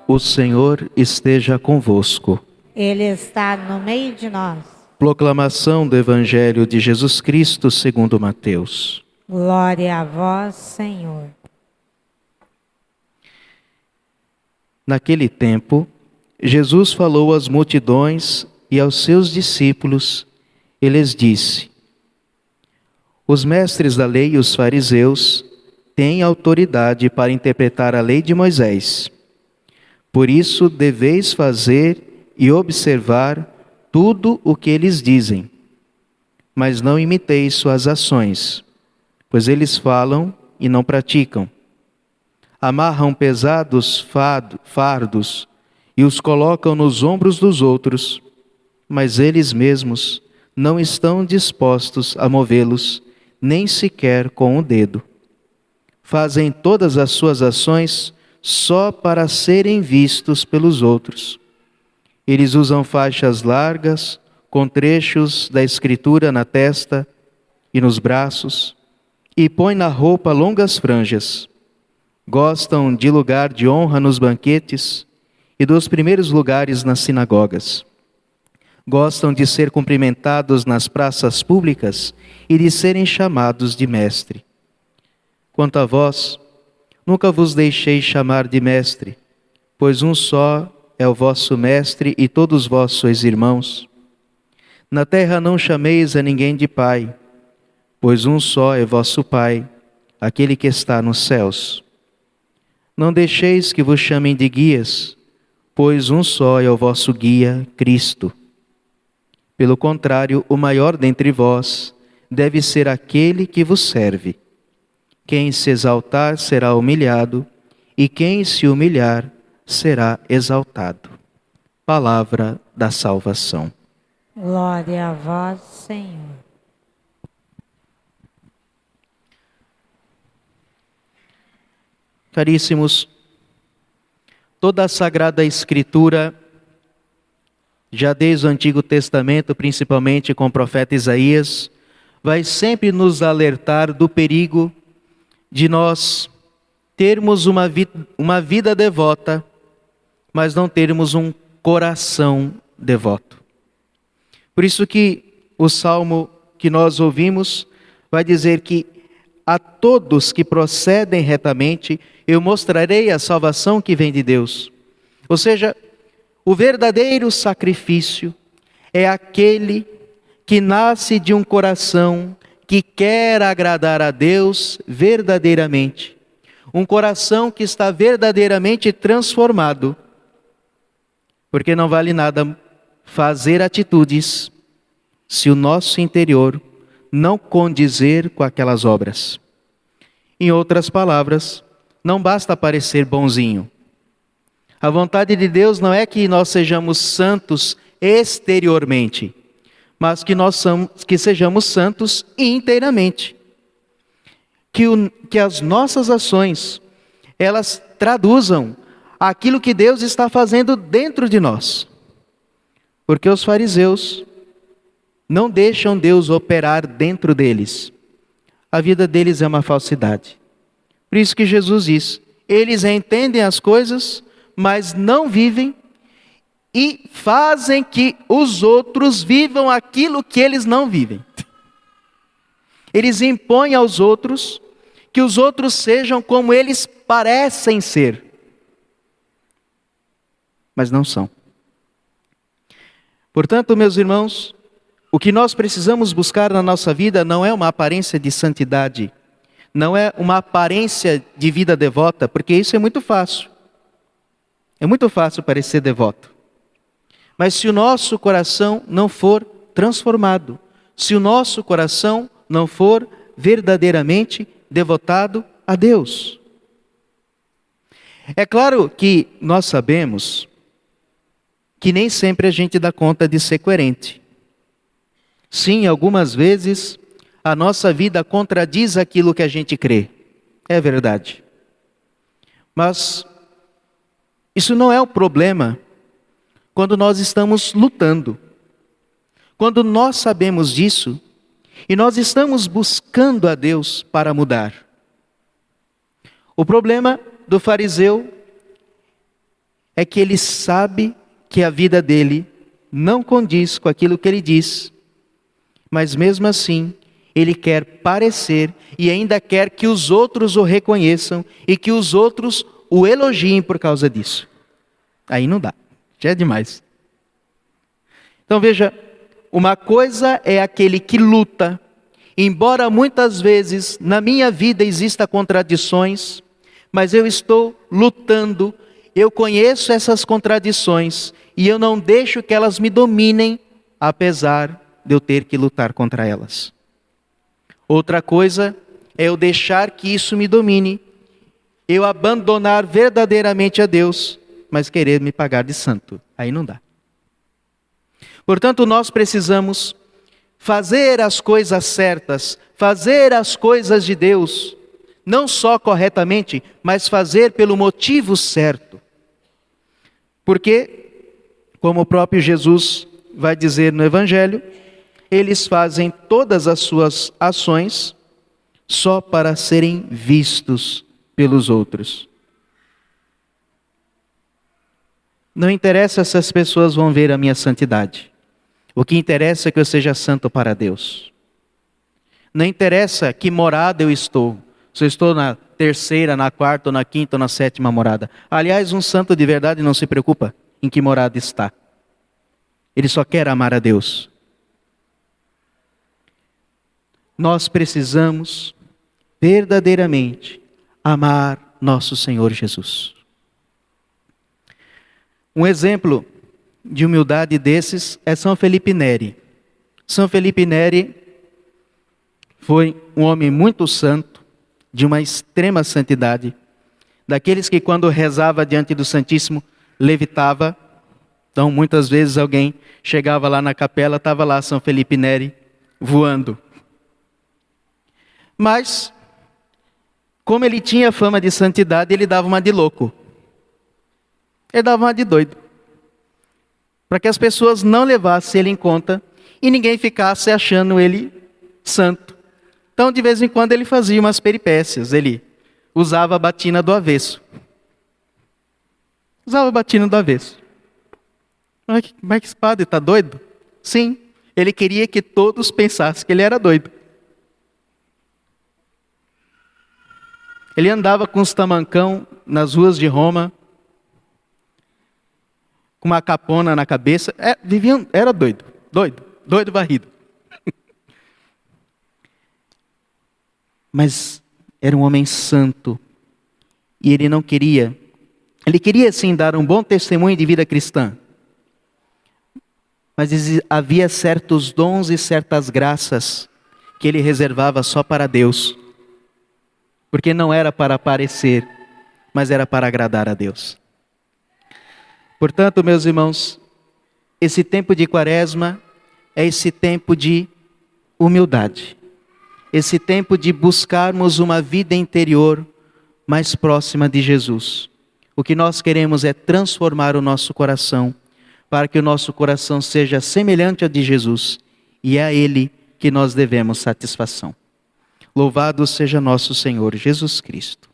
O Senhor esteja convosco. Ele está no meio de nós. Proclamação do Evangelho de Jesus Cristo segundo Mateus. Glória a vós, Senhor. Naquele tempo, Jesus falou às multidões e aos seus discípulos e lhes disse: Os mestres da lei e os fariseus têm autoridade para interpretar a lei de Moisés. Por isso deveis fazer e observar tudo o que eles dizem. Mas não imiteis suas ações, pois eles falam e não praticam. Amarram pesados fardos e os colocam nos ombros dos outros, mas eles mesmos não estão dispostos a movê-los, nem sequer com o dedo. Fazem todas as suas ações só para serem vistos pelos outros. Eles usam faixas largas, com trechos da Escritura na testa e nos braços, e põem na roupa longas franjas. Gostam de lugar de honra nos banquetes e dos primeiros lugares nas sinagogas. Gostam de ser cumprimentados nas praças públicas e de serem chamados de mestre. Quanto a vós, nunca vos deixei chamar de mestre, pois um só é o vosso mestre e todos vós sois irmãos. Na terra não chameis a ninguém de pai, pois um só é vosso Pai, aquele que está nos céus. Não deixeis que vos chamem de guias, pois um só é o vosso guia, Cristo. Pelo contrário, o maior dentre vós deve ser aquele que vos serve. Quem se exaltar será humilhado, e quem se humilhar será exaltado. Palavra da salvação. Glória a vós, Senhor. Caríssimos, toda a Sagrada Escritura, já desde o Antigo Testamento, principalmente com o profeta Isaías, vai sempre nos alertar do perigo de nós termos uma vida devota, mas não termos um coração devoto. Por isso que o salmo que nós ouvimos vai dizer que a todos que procedem retamente, eu mostrarei a salvação que vem de Deus. Ou seja, o verdadeiro sacrifício é aquele que nasce de um coração que quer agradar a Deus verdadeiramente. Um coração que está verdadeiramente transformado. Porque não vale nada fazer atitudes se o nosso interior não condizer com aquelas obras. Em outras palavras, não basta parecer bonzinho. A vontade de Deus não é que nós sejamos santos exteriormente, mas que sejamos santos inteiramente. Que as nossas ações, elas traduzam aquilo que Deus está fazendo dentro de nós. Porque os fariseus não deixam Deus operar dentro deles. A vida deles é uma falsidade. Por isso que Jesus diz, eles entendem as coisas, mas não vivem e fazem que os outros vivam aquilo que eles não vivem. Eles impõem aos outros que os outros sejam como eles parecem ser, mas não são. Portanto, meus irmãos, o que nós precisamos buscar na nossa vida não é uma aparência de santidade, não é uma aparência de vida devota, porque isso é muito fácil. É muito fácil parecer devoto. Mas se o nosso coração não for transformado, se o nosso coração não for verdadeiramente devotado a Deus. É claro que nós sabemos que nem sempre a gente dá conta de ser coerente. Sim, algumas vezes a nossa vida contradiz aquilo que a gente crê. É verdade. Mas isso não é o problema quando nós estamos lutando. Quando nós sabemos disso e nós estamos buscando a Deus para mudar. O problema do fariseu é que ele sabe que a vida dele não condiz com aquilo que ele diz, mas mesmo assim, ele quer parecer e ainda quer que os outros o reconheçam e que os outros o elogiem por causa disso. Aí não dá, já é demais. Então veja, uma coisa é aquele que luta, embora muitas vezes na minha vida exista contradições, mas eu estou lutando, eu conheço essas contradições e eu não deixo que elas me dominem, apesar de eu ter que lutar contra elas. Outra coisa é eu deixar que isso me domine, eu abandonar verdadeiramente a Deus, mas querer me pagar de santo. Aí não dá. Portanto, nós precisamos fazer as coisas certas, fazer as coisas de Deus, não só corretamente, mas fazer pelo motivo certo. Porque, como o próprio Jesus vai dizer no Evangelho, eles fazem todas as suas ações só para serem vistos pelos outros. Não interessa se as pessoas vão ver a minha santidade. O que interessa é que eu seja santo para Deus. Não interessa que morada eu estou. Se eu estou na terceira, na quarta, ou na quinta, ou na sétima morada. Aliás, um santo de verdade não se preocupa em que morada está. Ele só quer amar a Deus. Nós precisamos verdadeiramente amar nosso Senhor Jesus. Um exemplo de humildade desses é São Felipe Neri. São Felipe Neri foi um homem muito santo, de uma extrema santidade, daqueles que quando rezava diante do Santíssimo, levitava. Então muitas vezes alguém chegava lá na capela, estava lá São Felipe Neri voando. Mas, como ele tinha fama de santidade, ele dava uma de louco. Ele dava uma de doido. Para que as pessoas não levassem ele em conta e ninguém ficasse achando ele santo. Então, de vez em quando, ele fazia umas peripécias. Ele usava a batina do avesso. Usava a batina do avesso. Mas que esse padre está doido? Sim, ele queria que todos pensassem que ele era doido. Ele andava com os tamancão nas ruas de Roma, com uma capona na cabeça. Era doido varrido. Mas era um homem santo. E ele não queria. Ele queria sim dar um bom testemunho de vida cristã. Mas havia certos dons e certas graças que ele reservava só para Deus. Porque não era para aparecer, mas era para agradar a Deus. Portanto, meus irmãos, esse tempo de Quaresma é esse tempo de humildade. Esse tempo de buscarmos uma vida interior mais próxima de Jesus. O que nós queremos é transformar o nosso coração, para que o nosso coração seja semelhante ao de Jesus, e é a Ele que nós devemos satisfação. Louvado seja nosso Senhor Jesus Cristo.